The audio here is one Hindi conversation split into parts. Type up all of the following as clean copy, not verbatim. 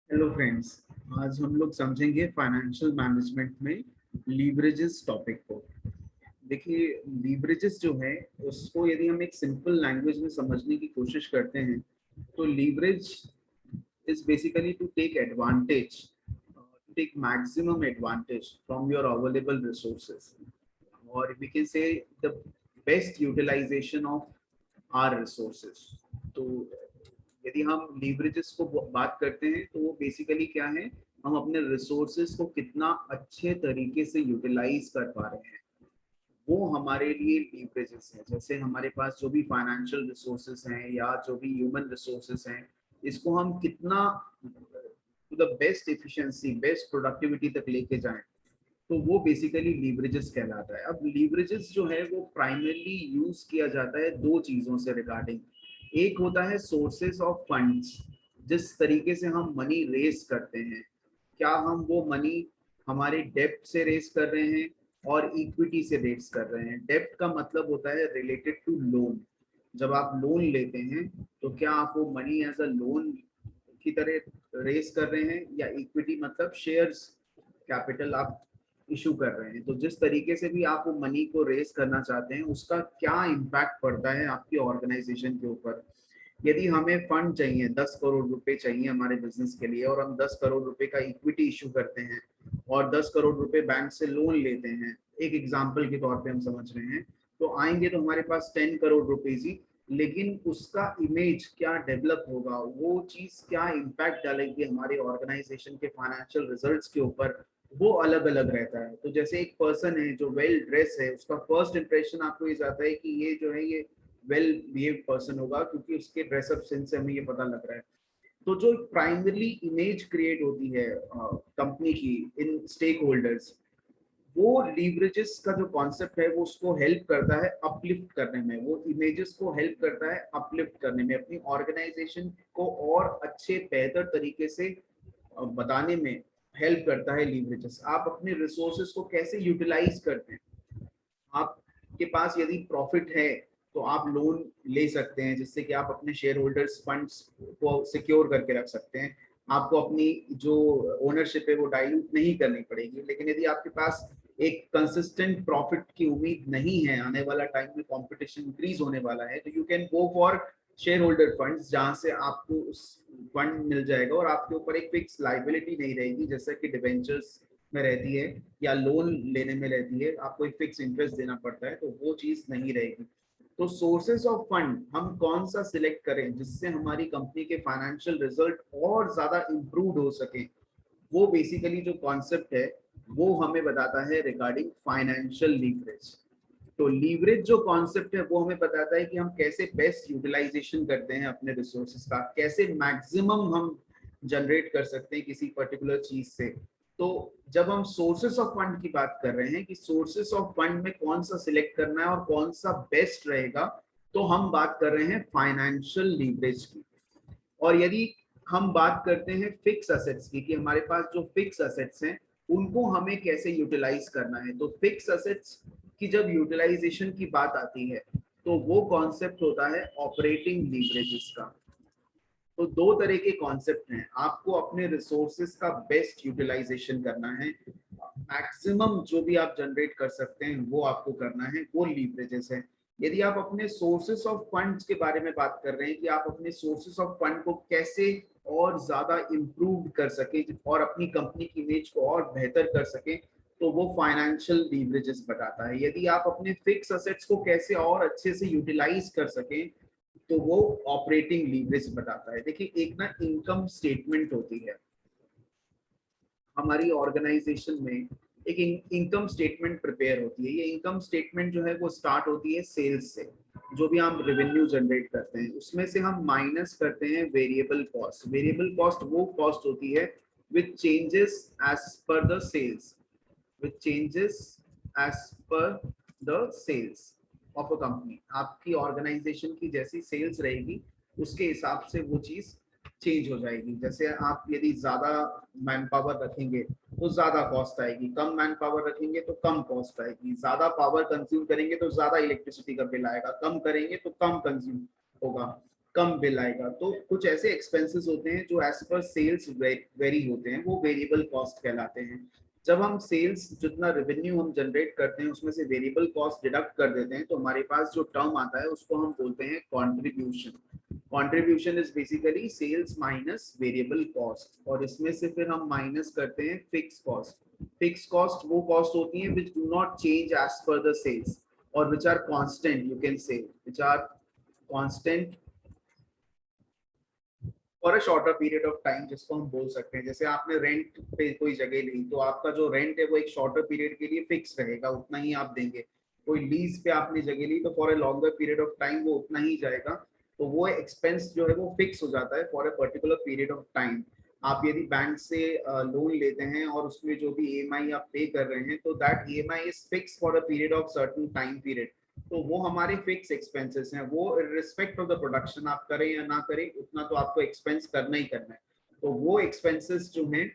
Hello friends. आज हम लोग समझेंगे फाइनेंशियल मैनेजमेंट में लीवरेजेस टॉपिक को। देखिए, लीवरेजेस जो है उसको यदि हम एक सिंपल लैंग्वेज में समझने की कोशिश करते हैं तो leverage is basically to take advantage, take maximum advantage from your available resources, और we can say the best utilisation of our resources. तो यदि हम लीवरेजेस को बात करते हैं तो वो बेसिकली क्या है, हम अपने रिसोर्सेज को कितना अच्छे तरीके से यूटिलाइज कर पा रहे हैं, वो हमारे लिए लीवरेजेस है। जैसे हमारे पास जो भी फाइनेंशियल रिसोर्सेज हैं या जो भी ह्यूमन रिसोर्सेज हैं, इसको हम कितना to the best efficiency, best productivity तक लेके जाएं, तो वो बेसिकली लीवरेजेस कहलाता है। अब लीवरेजेस जो है वो प्राइमरली यूज किया जाता है दो चीजों से रिगार्डिंग। एक होता है सोर्सेस ऑफ फंड्स, जिस तरीके से हम मनी रेस करते हैं, क्या हम वो मनी हमारे डेप्ट से रेस कर रहे हैं और इक्विटी से रेस कर रहे हैं। डेप्ट का मतलब होता है रिलेटेड टू लोन। जब आप लोन लेते हैं तो क्या आप वो मनी एज अ लोन की तरह रेस कर रहे हैं, या इक्विटी मतलब शेयर्स कैपिटल आप इशू कर रहे हैं। तो जिस तरीके से भी आप वो मनी को रेस करना चाहते हैं, उसका क्या इम्पैक्ट पड़ता है आपकी ऑर्गेनाइजेशन के ऊपर। यदि हमें फंड चाहिए, 10 करोड़ रुपए चाहिए हमारे बिजनेस के लिए, और हम 10 करोड़ रुपए का इक्विटी इशू करते हैं और 10 करोड़ रुपए बैंक से लोन लेते हैं, एक एग्जाम्पल के तौर पे हम समझ रहे हैं, तो आएंगे तो हमारे पास 10 करोड़ रुपीज ही, लेकिन उसका इमेज क्या डेवलप होगा, वो चीज क्या इम्पैक्ट डालेगी हमारे ऑर्गेनाइजेशन के फाइनेंशियल रिजल्ट्स के ऊपर, वो अलग अलग रहता है। तो जैसे एक पर्सन है जो वेल ड्रेस है, उसका फर्स्ट इंप्रेशन आपको ये जाता है कि ये जो है ये वेल बिहेव्ड पर्सन होगा, क्योंकि उसके ड्रेसअप सेंस से हमें ये पता लग रहा है। तो जो प्राइमरली इमेज क्रिएट होती है कंपनी की इन स्टेक होल्डर्स, वो लीवरेजेस का जो कॉन्सेप्ट है वो उसको हेल्प करता है अपलिफ्ट करने में, वो इमेजेस को हेल्प करता है अपलिफ्ट करने में, अपनी ऑर्गेनाइजेशन को और अच्छे बेहतर तरीके से बताने में हेल्प करता है लीवरेजेस। आप अपने रिसोर्सेज को कैसे यूटिलाइज करते हैं, आपके पास यदि प्रॉफिट है तो आप लोन ले सकते हैं, जिससे कि आप अपने शेयर होल्डर्स फंड्स को सिक्योर करके रख सकते हैं। आपको अपनी जो ओनरशिप है वो डाइल्यूट नहीं करनी पड़ेगी। लेकिन यदि आपके पास एक कंसिस्टेंट प्रॉफिट की उम्मीद नहीं है, आने वाला टाइम में कंपटीशन इंक्रीज होने वाला है, तो you can go for share holder funds, जहां से आपको उस फंड मिल जाएगा और आपके ऊपर एक फिक्स लाइबिलिटी नहीं रहेगी, जैसा कि डिवेंचर्स में रहती है या लोन लेने में रहती है, आपको एक फिक्स इंटरेस्ट देना पड़ता है, तो वो चीज नहीं रहेगी। तो सोर्सेस ऑफ फंड हम कौन सा सिलेक्ट करें जिससे हमारी कंपनी के फाइनेंशियल रिजल्ट और ज्यादा इंप्रूव हो सके, वो बेसिकली जो कॉन्सेप्ट है वो हमें बताता है रिगार्डिंग फाइनेंशियल लीवरेज। तो लीवरेज जो कॉन्सेप्ट है वो हमें बताता है कि हम कैसे बेस्ट यूटिलाइजेशन करते हैं अपने रिसोर्सेज का, कैसे मैक्सिमम हम जनरेट कर सकते हैं किसी पर्टिकुलर चीज से। तो जब हम सोर्सेस ऑफ फंड की बात कर रहे हैं कि सोर्सेस ऑफ फंड में कौन सा सिलेक्ट करना है और कौन सा बेस्ट रहेगा, तो हम बात कर रहे हैं फाइनेंशियल लीवरेज की। और यदि हम बात करते हैं फिक्स असेट्स की, कि हमारे पास जो फिक्स असेट्स हैं उनको हमें कैसे यूटिलाइज करना है, तो फिक्स असेट्स की जब यूटिलाइजेशन की बात आती है तो वो कॉन्सेप्ट होता है ऑपरेटिंग लीवरेजेस का। तो दो तरह के कॉन्सेप्ट हैं, आपको अपने रिसोर्सेज का बेस्ट यूटिलाइजेशन करना है, मैक्सिमम जो भी आप जनरेट कर सकते हैं वो आपको करना है, वो लीवरेजेस है। यदि आप अपने सोर्सेस ऑफ फंड्स के बारे में बात कर रहे हैं कि आप अपने सोर्सेस ऑफ फंड को कैसे और ज्यादा इम्प्रूव कर सके और अपनी कंपनी की इमेज को और बेहतर कर सके, तो वो फाइनेंशियल लीवरेजेस बताता है। यदि आप अपने फिक्स असेट्स को कैसे और अच्छे से यूटिलाइज कर सके, तो वो ऑपरेटिंग लीवरेज बताता है। देखिए, एक ना इनकम स्टेटमेंट होती है हमारी ऑर्गेनाइजेशन में, एक इनकम स्टेटमेंट प्रिपेयर होती है। ये इनकम स्टेटमेंट जो है वो स्टार्ट होती है सेल्स से, जो भी हम रेवेन्यू जनरेट करते हैं उसमें से हम माइनस करते हैं वेरिएबल कॉस्ट। वेरिएबल कॉस्ट वो कॉस्ट होती है which changes as per the sales, which changes as per the sales of a company. आपकी ऑर्गेनाइजेशन की जैसी सेल्स रहेगी उसके हिसाब से वो चीज चेंज हो जाएगी। जैसे आप यदि ज्यादा मैन पावर रखेंगे तो ज्यादा कॉस्ट आएगी, कम मैन पावर रखेंगे तो कम कॉस्ट आएगी, ज्यादा पावर कंज्यूम करेंगे तो ज्यादा इलेक्ट्रिसिटी का बिल आएगा, कम करेंगे तो कम कंज्यूम होगा। कम बिल आएगा। तो कुछ ऐसे एक्सपेंसेस होते हैं जो एज पर सेल्स वेरी होते हैं, वो वेरिएबल कॉस्ट कहलाते हैं। जब हम सेल्स जितना रेवेन्यू हम जनरेट करते हैं उसमें से वेरिएबल कॉस्ट डिडक्ट कर देते हैं तो हमारे पास जो टर्म आता है उसको हम बोलते हैं contribution. Contribution is basically sales minus variable cost, और इसमें से फिर हम माइनस करते हैं फिक्स कॉस्ट। फिक्स कॉस्ट वो कॉस्ट होती है which do not change as per the sales और which are constant, you can say which are constant for a shorter period of time, जिसको हम बोल सकते हैं। जैसे आपने रेंट पे कोई जगह ली तो आपका जो रेंट है वो एक शॉर्टर पीरियड के लिए फिक्स रहेगा, उतना ही आप देंगे। कोई लीज पे आपने जगह ली तो for a longer period of time वो उतना ही जाएगा। तो वो एक्सपेंस जो है वो फिक्स हो जाता है for a particular period of time. आप यदि बैंक से लोन लेते हैं और उसमें जो भी ईएमआई आप पे कर रहे हैं तो that EMI is fix for a period of certain time period. तो वो हमारे फिक्स एक्सपेंसेस हैं, वो रिस्पेक्ट ऑफ द प्रोडक्शन आप करें या ना करें उतना तो आपको एक्सपेंस करना ही करना है। तो वो एक्सपेंसेस जो हैं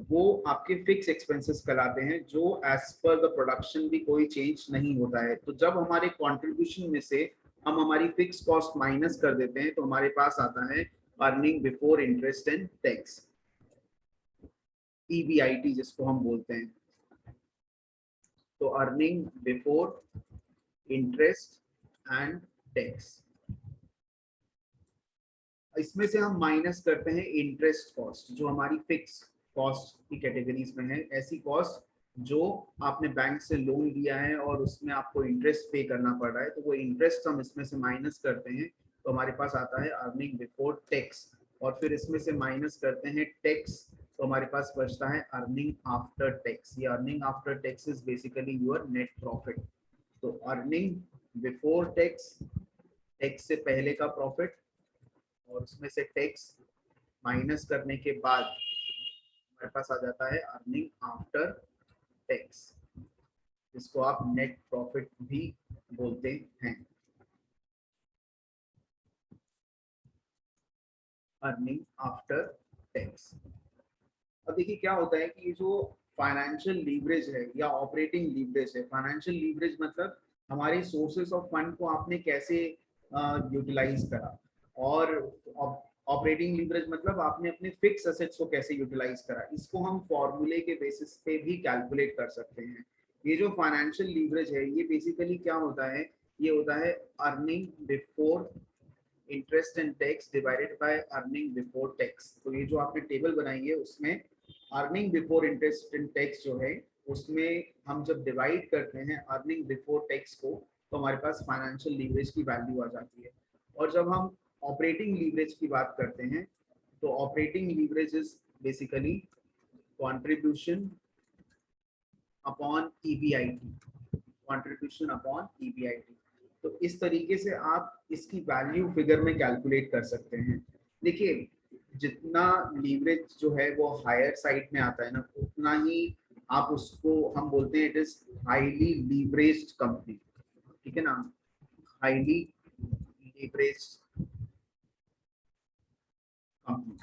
वो आपके फिक्स एक्सपेंसेस कहलाते हैं, जो एज पर द प्रोडक्शन भी कोई चेंज नहीं होता है। तो जब हमारे कंट्रीब्यूशन में से हम हमारी फिक्स कॉस्ट माइनस कर देते हैं तो हमारे पास आता है earning before interest and tax, EBIT जिसको हम बोलते हैं। तो earning before interest and tax, इसमें से हम माइनस करते हैं इंटरेस्ट कॉस्ट, जो हमारी फिक्स कॉस्ट की कैटेगरीज में है। ऐसी कॉस्ट जो आपने बैंक से लोन लिया है और उसमें आपको इंटरेस्ट पे करना पड़ रहा है, तो वो इंटरेस्ट हम इसमें से माइनस करते हैं तो हमारे पास आता है अर्निंग बिफोर टैक्स। और फिर इसमें से माइनस करते हैं टैक्स तो हमारे पास बचता है अर्निंग आफ्टर टैक्स। ये earning after tax is basically your net profit. तो अर्निंग बिफोर टैक्स, टैक्स से पहले का प्रॉफिट, और उसमें से टैक्स माइनस करने के बाद हमारे पास आ जाता है अर्निंग आफ्टर टैक्स, जिसको आप नेट प्रॉफिट भी बोलते हैं। Earning after tax. अब देखिए क्या होता है कि ये जो फाइनेंशियल लीवरेज है या ऑपरेटिंग लीवरेज है, फाइनेंशियल लीवरेज मतलब हमारे सोर्सेस ऑफ फंड को आपने कैसे यूटिलाइज करा, और ऑपरेटिंग लीवरेज मतलब आपने अपने फिक्स एसेट्स को कैसे यूटिलाइज करा। इसको हम फॉर्मूले के बेसिस पे भी कैलकुलेट कर सकते हैं। ये जो फाइनेंशियल लीवरेज है ये बेसिकली क्या होता है, ये होता है earning before interest and tax divided by earning before tax. तो ये जो आपने टेबल बनाई है उसमें earning before interest and tax जो है उसमें हम जब डिवाइड करते हैं अर्निंग बिफोर टैक्स को तो हमारे पास फाइनेंशियल लीवरेज की वैल्यू आ जाती है। और जब हम ऑपरेटिंग लीवरेज की बात करते हैं तो operating leverage is basically contribution upon EBIT, contribution upon EBIT. तो इस तरीके से आप इसकी वैल्यू फिगर में कैलकुलेट कर सकते हैं। देखिए जितना लीवरेज जो है वो हायर साइड में आता है ना, उतना ही आप उसको हम बोलते हैं it is highly leveraged company. ठीक है ना, highly leveraged company.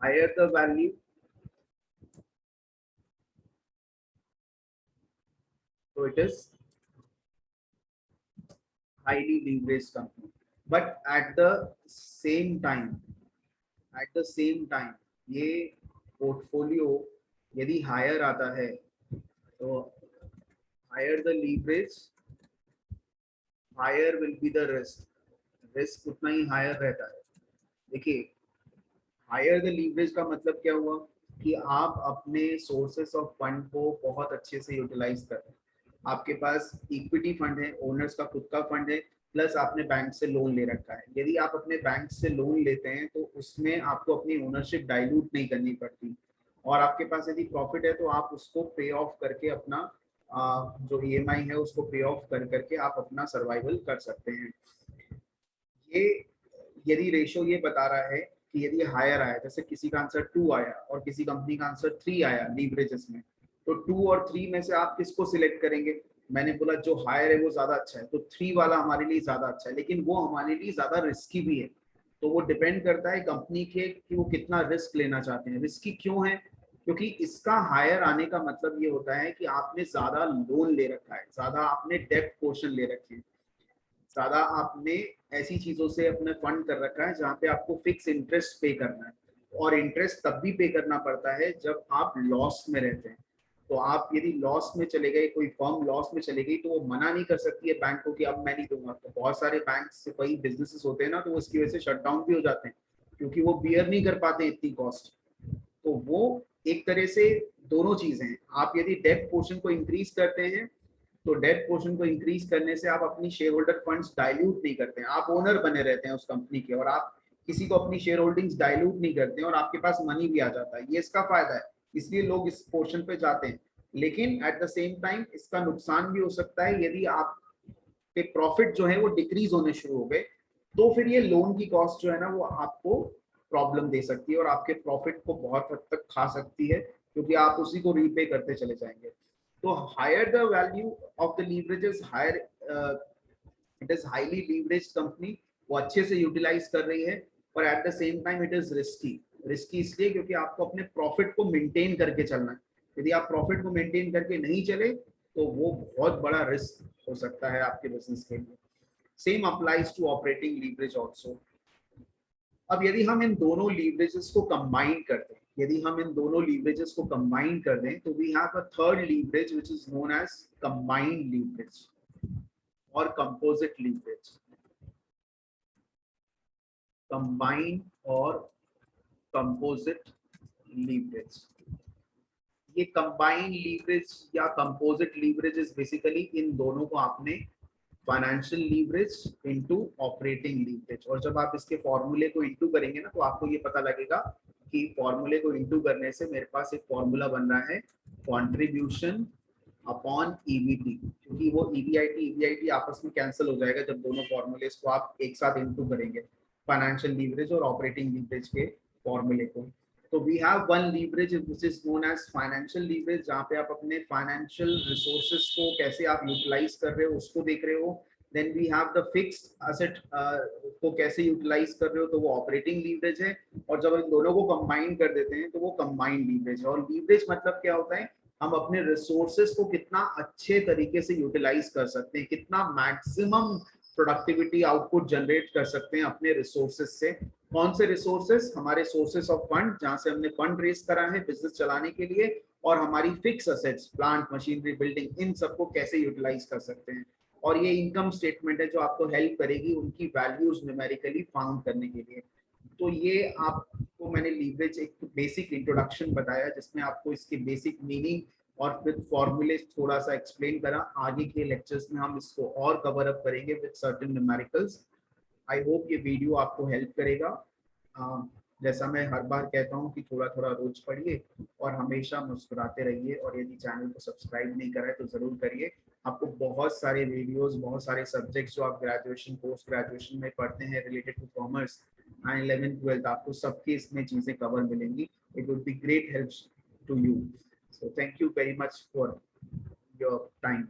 Higher the value so it is highly leveraged company, but at the same time, ये पोर्टफोलियो यदि हायर आता है तो higher the leverage higher will be the risk, risk उतना ही हायर रहता है। देखिए हायर द लीवरेज का मतलब क्या हुआ कि आप अपने सोर्सेस ऑफ फंड को बहुत अच्छे से यूटिलाइज कर रहे हैं। आपके पास इक्विटी फंड है, ओनर्स का खुद का फंड है, प्लस आपने बैंक से लोन ले रखा है। यदि आप अपने बैंक से लोन लेते हैं तो उसमें आपको अपनी ओनरशिप डाइल्यूट नहीं करनी पड़ती, और आपके पास यदि प्रॉफिट है तो आप उसको पे ऑफ करके अपना जो ईएमआई है उसको पे ऑफ कर करके आप अपना सर्वाइवल कर सकते हैं। ये यदि रेशो ये बता रहा है कि यदि हायर आया, जैसे किसी का आंसर 2 आया और किसी कंपनी का आंसर 3 आया लीवरेजेस में, तो 2 और 3 में से आप किसको सिलेक्ट करेंगे। मैंने बोला जो हायर है वो ज्यादा अच्छा है, तो 3 वाला हमारे लिए ज्यादा अच्छा है, लेकिन वो हमारे लिए ज्यादा रिस्की भी है। तो वो डिपेंड करता है कंपनी के कि वो कितना रिस्क लेना चाहते हैं। रिस्की क्यों है, क्योंकि इसका हायर आने का मतलब ये होता है कि आपने ज्यादा लोन ले रखा है, ज्यादा आपने डेब्ट पोर्शन ले रखी है। ज्यादा आपने ऐसी चीजों से अपना फंड कर रखा है जहाँ पे आपको फिक्स इंटरेस्ट पे करना है, और इंटरेस्ट तब भी पे करना पड़ता है जब आप लॉस में रहते हैं। तो आप यदि लॉस में चले गए, कोई फर्म लॉस में चले गई, तो वो मना नहीं कर सकती है बैंक को कि अब मैं नहीं दूंगा। तो बहुत सारे बैंक से कई बिजनेसेस होते हैं ना, तो उसकी वजह से शट डाउन भी हो जाते हैं, क्योंकि वो बियर नहीं कर पाते इतनी कॉस्ट। तो वो एक तरह से दोनों चीजें हैं। आप यदि डेट पोर्शन को इंक्रीज करते हैं, तो डेट पोर्शन को इंक्रीज करने से आप अपनी शेयर होल्डर फंड्स डाइल्यूट नहीं करते हैं, आप ओनर बने रहते हैं उस कंपनी के, और आप किसी को अपनी शेयर होल्डिंग्स डाइल्यूट नहीं करते हैं, और आपके पास मनी भी आ जाता है। ये इसका फायदा है, इसलिए लोग इस पोर्शन पे जाते हैं। लेकिन एट द सेम टाइम इसका नुकसान भी हो सकता है, यदि आप के प्रॉफिट जो है वो डिक्रीज होने शुरू हो गए, तो फिर ये लोन की कॉस्ट जो है ना वो आपको प्रॉब्लम दे सकती है, और आपके प्रॉफिट को बहुत हद तक खा सकती है, क्योंकि आप उसी को रीपे करते चले जाएंगे। तो higher the value of the leverages, higher it is highly leveraged company, वो अच्छे से यूटिलाइज कर रही है, और at the same time it is risky. Risky इसलिए क्योंकि आपको अपने प्रॉफिट को मेंटेन करके चलना है। यदि आप प्रॉफिट को मेंटेन करके नहीं चले, तो वो बहुत बड़ा रिस्क हो सकता है आपके बिजनेस के लिए। Same applies to operating leverage also. अब यदि हम इन दोनों लीवरेजेस को कंबाइन कर दें, यदि हम इन दोनों लीवरेजेस को कंबाइन कर दें, तो we have a third leverage which is known as combined leverage और कंपोजिट लीवरेज। कंबाइंड और कंपोजिट लीवरेज, ये कंबाइंड लीवरेज या कंपोजिट लीवरेज इज बेसिकली इन दोनों को आपने financial leverage into operating leverage, और जब आप इसके फॉर्मूले को इनटू करेंगे ना, तो आपको ये पता लगेगा कि फॉर्मूले को इनटू करने से मेरे पास एक फॉर्मूला बन रहा है कंट्रीब्यूशन अपॉन ईबीटी, क्योंकि वो ईबीआईटी आपस में कैंसिल हो जाएगा जब दोनों फॉर्मूलेस को आप एक साथ इनटू करेंगे, फाइनेंशियल लीवरेज और ऑपरेटिंग लीवरेज के फॉर्मूले को। तो we have one leverage which is known as financial leverage, जहाँ पे आप अपने फाइनेंशियल रिसोर्सेज को कैसे आप यूटिलाइज कर रहे हो उसको देख रहे हो। Then we have the fixed asset को कैसे यूटिलाइज कर रहे हो, तो वो ऑपरेटिंग लीवरेज है। और जब इन दोनों को कंबाइन कर देते हैं तो वो कंबाइंड लीवरेज है। और लीवरेज मतलब क्या होता है, हम अपने रिसोर्सेज को कितना अच्छे तरीके से यूटिलाइज कर सकते हैं, कितना मैक्सिमम प्रोडक्टिविटी आउटपुट जनरेट कर सकते हैं अपने रिसोर्सेज से। कौन से रिसोर्सेज, हमारे सोर्सेस ऑफ फंड जहां से हमने फंड रेज करा है बिजनेस चलाने के लिए, और हमारी fix assets, plant machinery building, इन सबको कैसे यूटिलाइज कर सकते हैं। और ये इनकम स्टेटमेंट है जो आपको हेल्प करेगी उनकी वैल्यूज न्यूमेरिकली फाउंड करने के लिए। तो ये आपको मैंने लीवरेज एक बेसिक इंट्रोडक्शन बताया, जिसमें आपको इसके बेसिक मीनिंग और फिर फॉर्मूले थोड़ा सा एक्सप्लेन करा। आगे के लेक्चर्स में हम इसको और कवर अप करेंगे with certain numericals. I hope ये वीडियो आपको हेल्प करेगा। जैसा मैं हर बार कहता हूँ कि थोड़ा थोड़ा रोज पढ़िए और हमेशा मुस्कुराते रहिए, और यदि चैनल को सब्सक्राइब नहीं करा है तो ज़रूर करिए। आपको बहुत सारे वीडियोस, बहुत सारे सब्जेक्ट्स जो आप ग्रेजुएशन, पोस्ट ग्रेजुएशन में पढ़ते हैं related to commerce and 11th 12th, आपको सबकी इसमें चीज़ें कवर मिलेंगी। It would be great help to you. So thank you very much for your time.